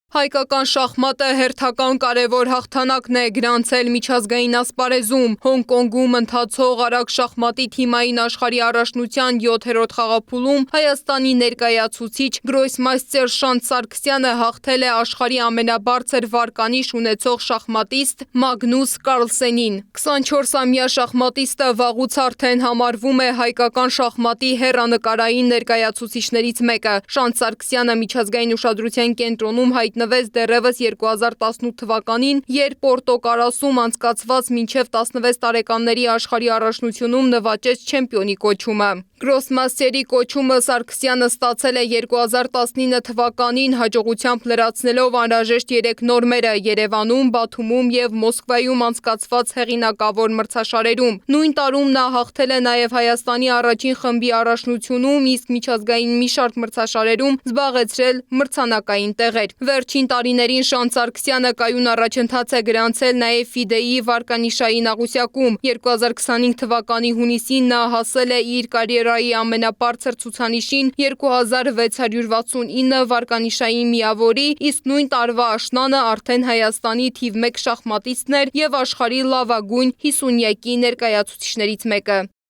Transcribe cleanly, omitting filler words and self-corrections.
Հայկական շախմատը հերթական կարևոր հաղթանակն է գրանցել միջազգային ասպարեզում։ Հոնկոնգում ընթացող արագ շախմատի թիմային աշխարհի առաջնության 7-րդ խաղափուլում Հայաստանի ներկայացուցիչ գրոսմաստեր Շանթ Սարգսյանը հաղթել է աշխարհի ամենաբարձր վարկանիշ ունեցող շախմատիստ Մագնուս Կարլսենին։ 24-ամյա շախմատիստը վաղուց արդեն համարվում է հայկական շախմատի հեռանկարային ներկայացուցիչներից մեկը։ Շանթ Սարգսյանը միջազգային ուշադրության կենտրոնում հայտնվեց դեռևս 2018 թվականին, երբ Պորտոկարասում անցկացված մինչև 16 տարեկանների աշխարհի առաջնությունում նվաճեց չեմպիոնի կոչումը։ Գրոսմաստերի կոչումը Սարգսյանը ստացել է 2019 թվականին հաջողությամբ լրացնելով անհրաժեշտ 3 նորմերը Երևանում, Բաթումում և Մոսկվայում անցկացված հեղինակավոր մրցաշարերում։ Նույն տարում նա հաղթել է նաև Հայաստանի առաջին խմբի առաջնությունում, իսկ միջազգային մի շարք մրցաշարերում զբաղեցրել մրցանակային տեղեր։ Վերջին տարիներին Շանթ Սարգսյանը կայուն առաջընթաց է գրանցել նաև FIDE-ի վարկանիշային աղյուսակում։ 2025 թվականի հունիսին նա հասել է իր կարիերայի ամենաբարձր ցուցանիշին 2669 վարկանիշային միավորի, իսկ նույն տարվա աշնանը արդեն Հայաստանի թիվ 1 շախմատիստն էր և աշխարհի լավագույն 50-յակի ներկայացուցիչներից մեկը։